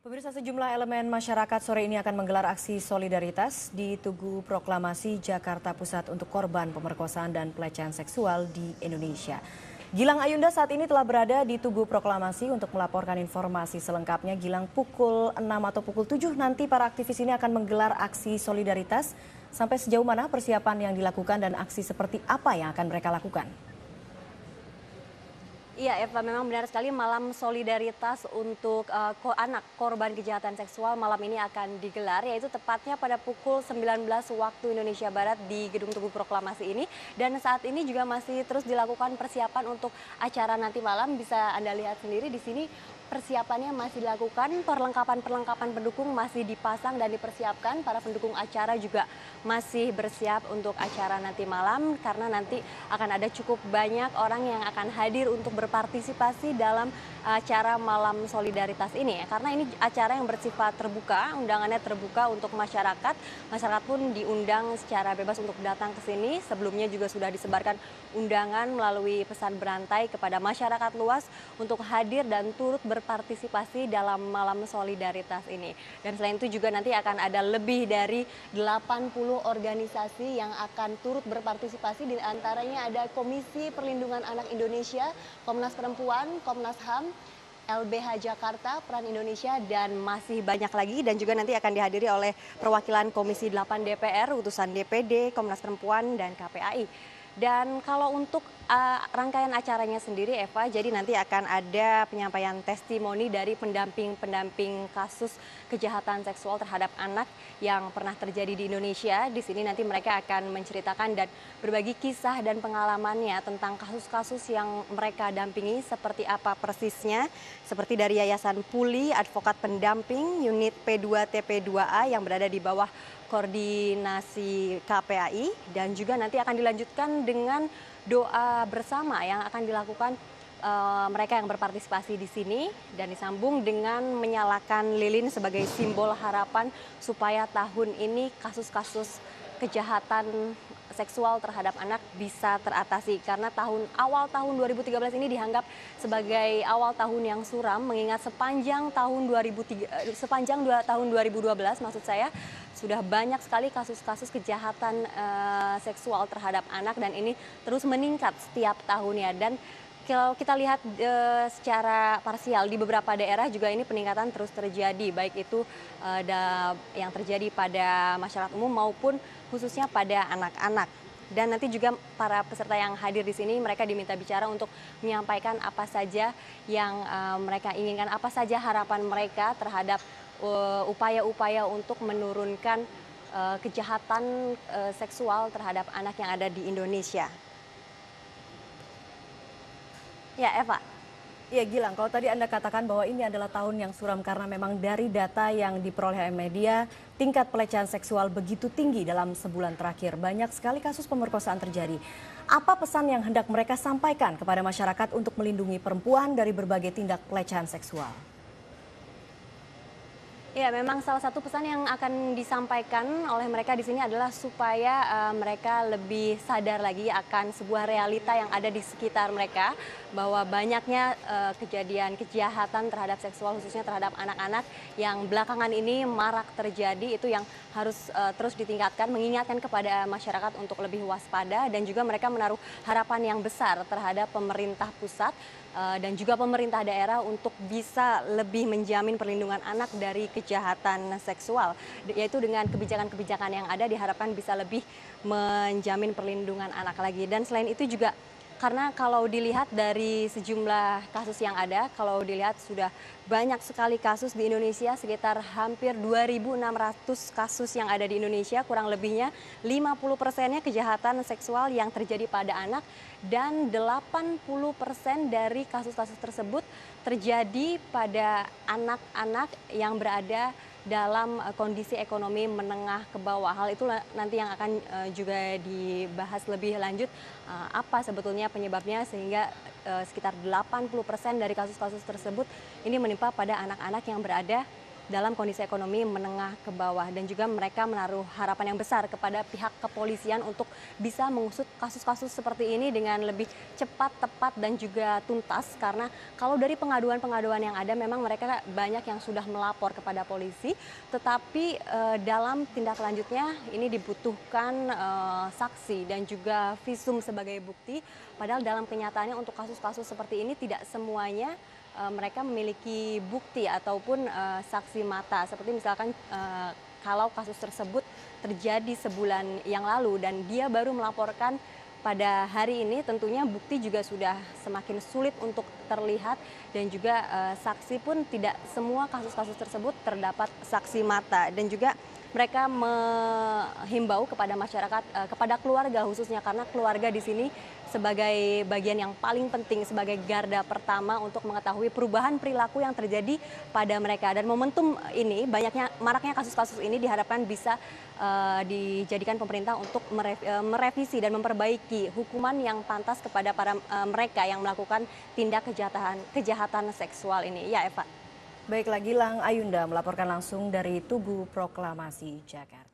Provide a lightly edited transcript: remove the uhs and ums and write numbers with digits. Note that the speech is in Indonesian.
Pemirsa, sejumlah elemen masyarakat sore ini akan menggelar aksi solidaritas di Tugu Proklamasi Jakarta Pusat untuk korban pemerkosaan dan pelecehan seksual di Indonesia. Gilang Ayunda saat ini telah berada di Tugu Proklamasi untuk melaporkan informasi selengkapnya. Gilang, pukul 6 atau pukul 7 nanti para aktivis ini akan menggelar aksi solidaritas. Sampai sejauh mana persiapan yang dilakukan dan aksi seperti apa yang akan mereka lakukan? Iya Eva, memang benar sekali malam solidaritas untuk anak korban kejahatan seksual malam ini akan digelar, yaitu tepatnya pada pukul 19 waktu Indonesia Barat di Gedung Tugu Proklamasi ini. Dan saat ini juga masih terus dilakukan persiapan untuk acara nanti malam. Bisa Anda lihat sendiri di sini persiapannya masih dilakukan, perlengkapan pendukung masih dipasang dan dipersiapkan. Para pendukung acara juga masih bersiap untuk acara nanti malam, karena nanti akan ada cukup banyak orang yang akan hadir untuk berpartisipasi dalam acara malam solidaritas ini. Karena ini acara yang bersifat terbuka, undangannya terbuka untuk masyarakat. Masyarakat pun diundang secara bebas untuk datang ke sini. Sebelumnya juga sudah disebarkan undangan melalui pesan berantai kepada masyarakat luas untuk hadir dan turut berpartisipasi dalam malam solidaritas ini. Dan selain itu juga nanti akan ada lebih dari 80 organisasi yang akan turut berpartisipasi. Di antaranya ada Komisi Perlindungan Anak Indonesia, Komnas Perempuan, Komnas HAM, LBH Jakarta, Peran Indonesia, dan masih banyak lagi. Dan juga nanti akan dihadiri oleh perwakilan Komisi 8 DPR, utusan DPD, Komnas Perempuan, dan KPAI. Dan kalau untuk rangkaian acaranya sendiri Eva, jadi nanti akan ada penyampaian testimoni dari pendamping kasus kejahatan seksual terhadap anak yang pernah terjadi di Indonesia. Di sini nanti mereka akan menceritakan dan berbagi kisah dan pengalamannya tentang kasus-kasus yang mereka dampingi seperti apa persisnya, seperti dari Yayasan Puli, Advokat Pendamping, unit P2TP2A yang berada di bawah koordinasi KPAI, dan juga nanti akan dilanjutkan dengan doa bersama yang akan dilakukan mereka yang berpartisipasi di sini, dan disambung dengan menyalakan lilin sebagai simbol harapan supaya tahun ini kasus-kasus kejahatan seksual terhadap anak bisa teratasi, karena awal tahun 2013 ini dianggap sebagai awal tahun yang suram, mengingat sepanjang tahun 2012 maksud saya sudah banyak sekali kasus-kasus kejahatan seksual terhadap anak, dan ini terus meningkat setiap tahunnya. Dan kalau kita lihat secara parsial di beberapa daerah juga ini peningkatan terus terjadi, baik itu yang terjadi pada masyarakat umum maupun khususnya pada anak-anak. Dan nanti juga para peserta yang hadir di sini mereka diminta bicara untuk menyampaikan apa saja yang mereka inginkan, apa saja harapan mereka terhadap upaya-upaya untuk menurunkan kejahatan seksual terhadap anak yang ada di Indonesia. Ya, Eva. Ya Gilang, kalau tadi Anda katakan bahwa ini adalah tahun yang suram karena memang dari data yang diperoleh media, tingkat pelecehan seksual begitu tinggi dalam sebulan terakhir. Banyak sekali kasus pemerkosaan terjadi. Apa pesan yang hendak mereka sampaikan kepada masyarakat untuk melindungi perempuan dari berbagai tindak pelecehan seksual? Ya, memang salah satu pesan yang akan disampaikan oleh mereka di sini adalah supaya mereka lebih sadar lagi akan sebuah realita yang ada di sekitar mereka, bahwa banyaknya kejadian kejahatan terhadap seksual khususnya terhadap anak-anak yang belakangan ini marak terjadi. Itu yang harus terus ditingkatkan, mengingatkan kepada masyarakat untuk lebih waspada, dan juga mereka menaruh harapan yang besar terhadap pemerintah pusat dan juga pemerintah daerah untuk bisa lebih menjamin perlindungan anak dari kejahatan seksual, yaitu dengan kebijakan-kebijakan yang ada diharapkan bisa lebih menjamin perlindungan anak lagi. Dan selain itu juga karena kalau dilihat dari sejumlah kasus yang ada, kalau dilihat sudah banyak sekali kasus di Indonesia, sekitar hampir 2.600 kasus yang ada di Indonesia, kurang lebihnya 50%-nya kejahatan seksual yang terjadi pada anak, dan 80% dari kasus-kasus tersebut terjadi pada anak-anak yang berada dalam kondisi ekonomi menengah ke bawah. Hal itu nanti yang akan juga dibahas lebih lanjut, apa sebetulnya penyebabnya sehingga sekitar 80% dari kasus-kasus tersebut ini menimpa pada anak-anak yang berada dalam kondisi ekonomi menengah ke bawah, dan juga mereka menaruh harapan yang besar kepada pihak kepolisian untuk bisa mengusut kasus-kasus seperti ini dengan lebih cepat, tepat, dan juga tuntas. Karena kalau dari pengaduan-pengaduan yang ada, memang mereka banyak yang sudah melapor kepada polisi, tetapi dalam tindak lanjutnya ini dibutuhkan saksi dan juga visum sebagai bukti. Padahal dalam kenyataannya untuk kasus-kasus seperti ini tidak semuanya mereka memiliki bukti ataupun saksi mata. Seperti misalkan kalau kasus tersebut terjadi sebulan yang lalu dan dia baru melaporkan pada hari ini, tentunya bukti juga sudah semakin sulit untuk terlihat, dan juga saksi pun tidak semua kasus-kasus tersebut terdapat saksi mata. Dan juga mereka menghimbau kepada masyarakat, kepada keluarga khususnya, karena keluarga di sini sebagai bagian yang paling penting, sebagai garda pertama untuk mengetahui perubahan perilaku yang terjadi pada mereka. Dan momentum ini, maraknya kasus-kasus ini diharapkan bisa dijadikan pemerintah untuk merevisi dan memperbaiki hukuman yang pantas kepada mereka yang melakukan tindak kejahatan seksual ini. Ya, Eva. Baiklah, Gilang Ayunda melaporkan langsung dari Tugu Proklamasi Jakarta.